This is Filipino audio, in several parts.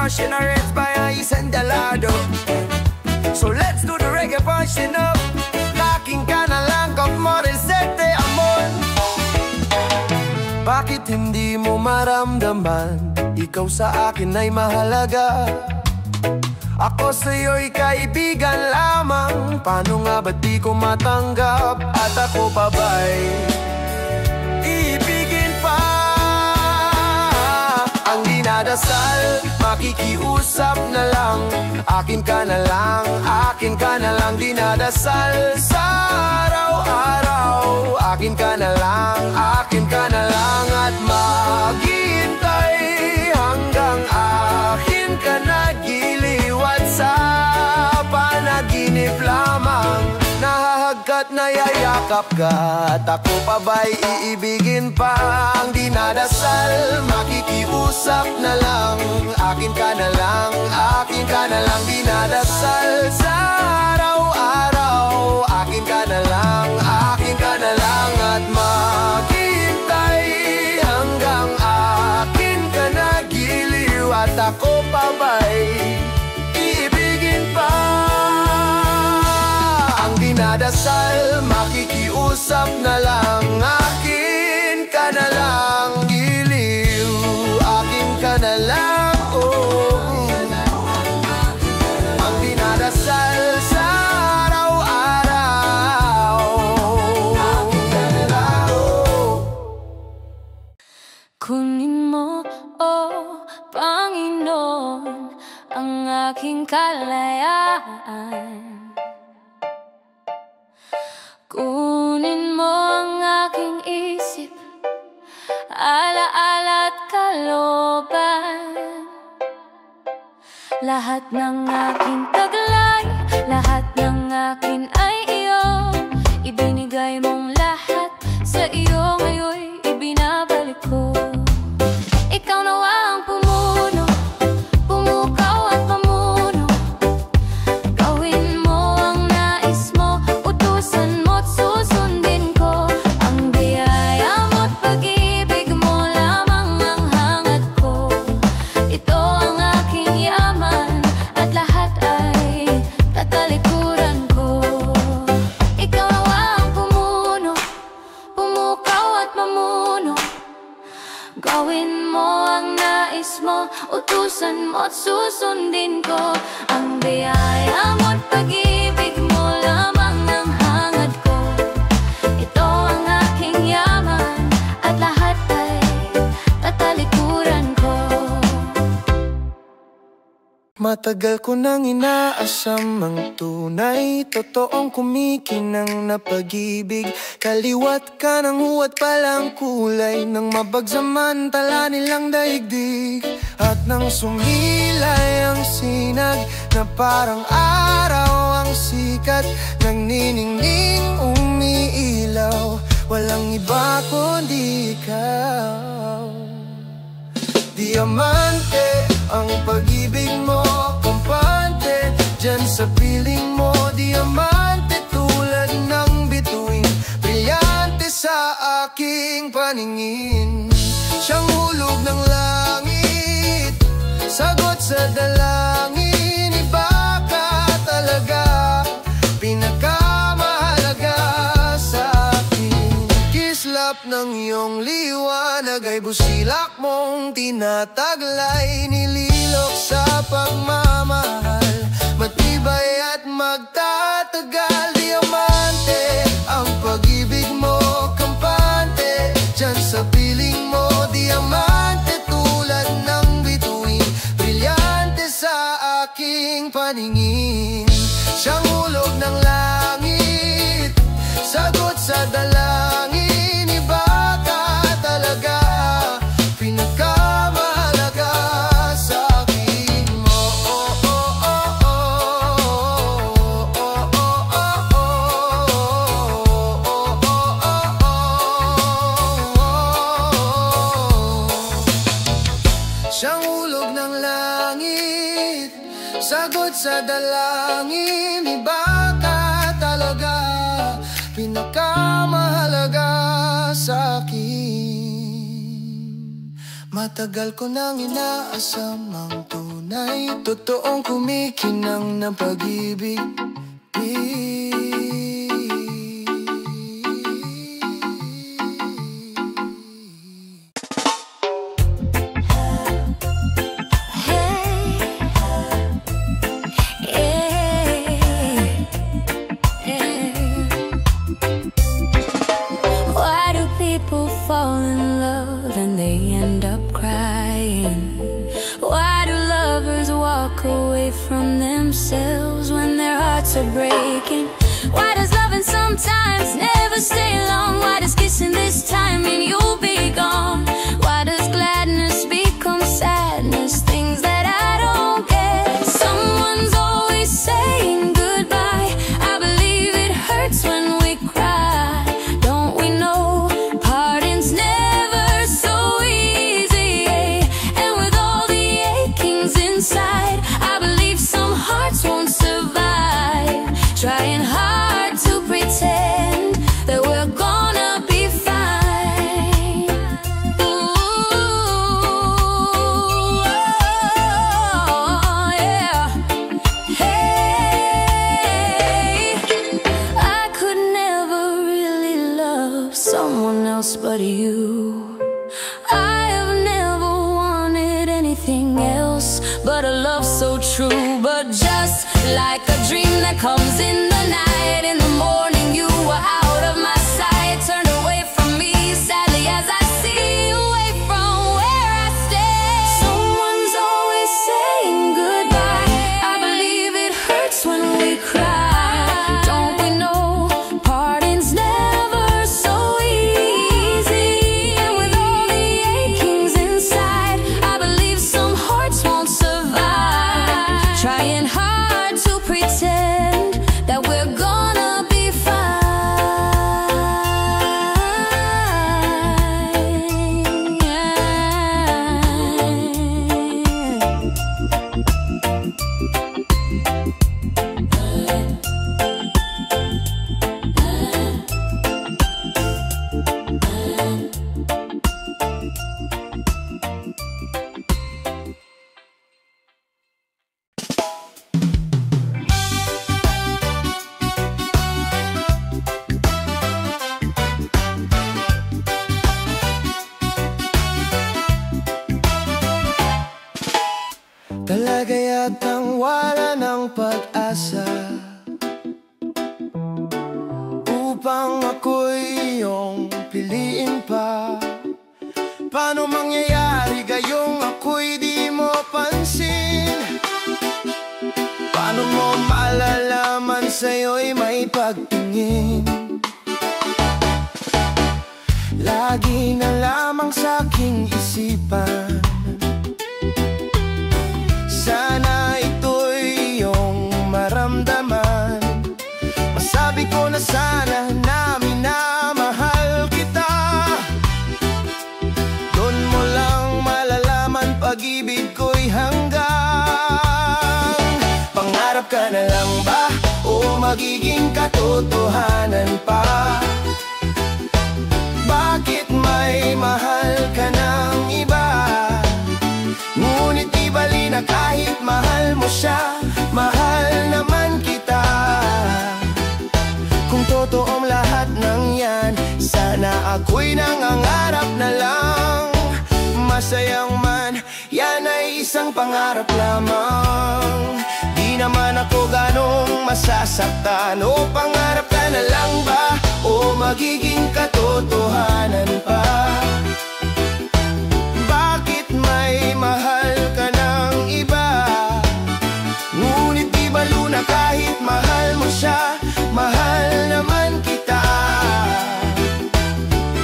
portion arranged by Ice and Delado. So let's do the reggae portion up. Akin ka na lang kap Morissette Amon. Bakit hindi mo maramdaman? Ikaw sa akin ay mahalaga. Ako sa'yo'y kaibigan lamang. Paano nga ba't di ko matanggap? At ako pa ba'y iibigin pa? Ang dinadasal, makikiusap na lang. Akin ka na lang, akin ka na lang. Dinadasal sa araw-araw. Akin ka na lang, akin ka na lang. At maghihintay hanggang akin ka nagiliwat sa panaginip lamang. Nahahagkat na yayakap ka. At ako pa ba'y iibigin pa? Ang dinadasal, makikiusap na lang. Akin ka na lang, akin ka na lang. Dinadasal sa araw-araw. Akin ka na lang, akin ka na lang. At maghintay hanggang akin ka nagiliw. At ako pa ba'y iibigin pa? Ang dinadasal, makikiusap na lang. Akin ka na lang, giliw. Akin ka na lang, oh. Ang dinadasal sa araw-araw. Akin ka na lang, oh. Kunin mo, oh Panginoon, ang aking kalayaan. Kunin mo ang aking isip, alaala at kalooban. Lahat ng aking taglay, lahat ng akin ay iyo. Ibinigay mong lahat, sa iyo ngayon ibinabalik ko. Ikaw nawa ang pumuno, pumukaw at mamuno. Gawin mo ang nais mo, utusan mo't susundin ko. Ang biyaya mo't pag-ibig mo lamang ang hangad ko. Ito ang aking yaman at lahat ay tatalikuran ko. Ikaw nawa ang pumuno, pumukaw at mamuno. Gawin mo ang nais mo, utusan mo't susundin ko. Ang biyaya mo't pag-ibig mo lamang ang hangad ko. Ito ang aking yaman at lahat ay tatalikuran ko. Matagal ko nang inaasam ang tunay, totoong kumikinang na pag-ibig. Kaliwat ka ng huwat palang kulay ng mapagsamantala nilang daigdig. At nang sumilay ang sinag na parang araw ang sikat, nagniningning umiilaw, walang iba kundi ikaw. Diamante ang pag-ibig mo, kampante dyan sa piling mo. Diamante tulad ng bituin, brilyante sa aking paningin. Siyang hulog ng langit, sagot sa dalangin. Iba ka talaga, pinakamahalaga sa akin. Kislap ng iyong liwanag ay busilak mong tinataglay. Nililok sa pagmamahal, matibay at magtatagal. Diamante ang pag-ibig mo, kampante dyan sa piling mo. Diamante tulad ng bituin, brilyante sa aking paningin. Siyang hulog ng langit, sagot sa dalangin. Iba ka talaga, pinakamahalaga sa akin mo. Oh, oh, oh, oh, oh, oh, oh, oh. Siyang hulog ng langit, sagot sa dalangin. Iba ka talaga, pinakamahalaga sa akin. Matagal ko nang inaasam ang tunay. Sana'y totoong kumikinang ng pag-ibig. Why do people fall in love and they end up crying? Why do lovers walk away from themselves when their hearts are breaking? Why does loving sometimes never stay long? Why does kissing this time mean you'll be gone? Why does gladness become sadness? Things that I don't get. Someone's always saying goodbye. I believe it hurts when we cry. Don't we know parting's never so easy? And with all the achings inside, I believe some hearts won't survive. Trying hard to pretend that we're gonna be fine. Ooh, oh, yeah. Hey, I could never really love someone else but you. I have never wanted anything else but a love so true. But just like a dream that comes in the night, in the morning you were out of my sight, turned away from me sadly as I see you away from where I stay. Someone's always saying goodbye. I believe it hurts when we cry. Don't we know parting's never so easy? And with all the achings inside, I believe some hearts won't survive. Trying hard to pretend that we're gonna be fine. Talaga yatang wala ng pag-asa upang ako'y iyong piliin pa. Paano mangyayari gayong ako'y di mo pansin? Paano mo malalaman sa'yo'y may pagtingin? Lagi na lamang sa'king isipan, sana ito'y iyong maramdaman. Masabi ko na sana na minamahal kita. Doon mo lang malalaman pag-ibig ko'y hanggang. Pangarap ka na lang ba o magiging katotohanan pa? Bakit may mahal ka ng iba? Ngunit di bali na kahit mahal mo siya, mahal naman kita. Kung totoong lahat ng yan, sana ako'y nangangarap na lang. Masayang man, yan ay isang pangarap lamang. Di naman ako ganong masasaktan. O pangarap ka na lang ba o magiging katotohanan pa? Bakit may mahal ka ng iba? Ngunit di balo na kahit mahal mo siya, mahal naman kita.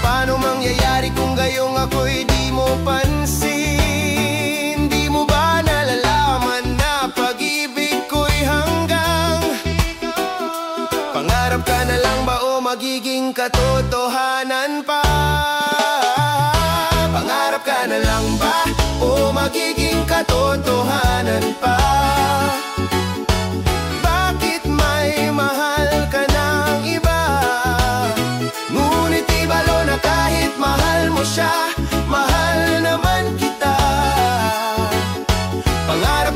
Paano mangyayari kung gayong ako'y di mo pansin? Di mo ba nalalaman na pag-ibig ko'y hanggang? Pangarap ka na lang ba o magiging katotohanan pa? Pangarap ka na lang ba o magiging katotohanan pa? Bakit may mahal ka ng iba? Ngunit di balo na kahit mahal mo siya, mahal naman kita. Pangarap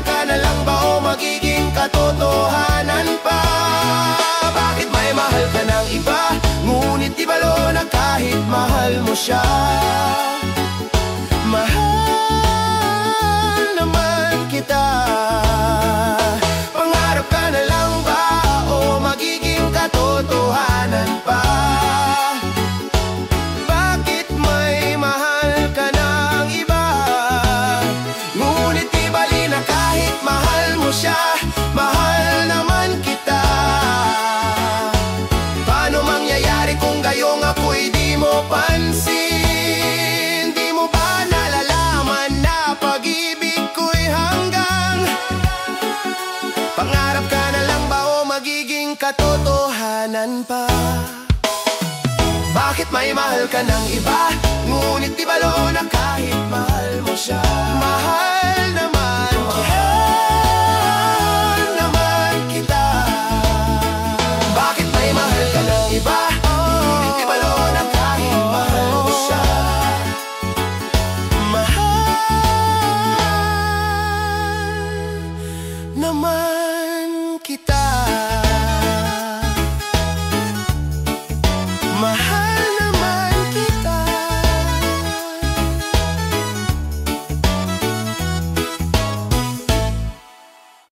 kahit mahal mo siya. Mahal naman kita. Pangarap ka na lang ba o magiging katotohanan pa? Bakit may mahal ka ng iba? Ngunit di bali na kahit mahal mo siya, mahal naman kita. Paano mangyayari kung gayong ako'y di mo pansin? Di mo ba nalalaman na pag-ibig ko'y hanggang pangarap ka na lang ba o magiging katotohanan pa? Bakit may mahal ka ng iba? Ngunit di ba na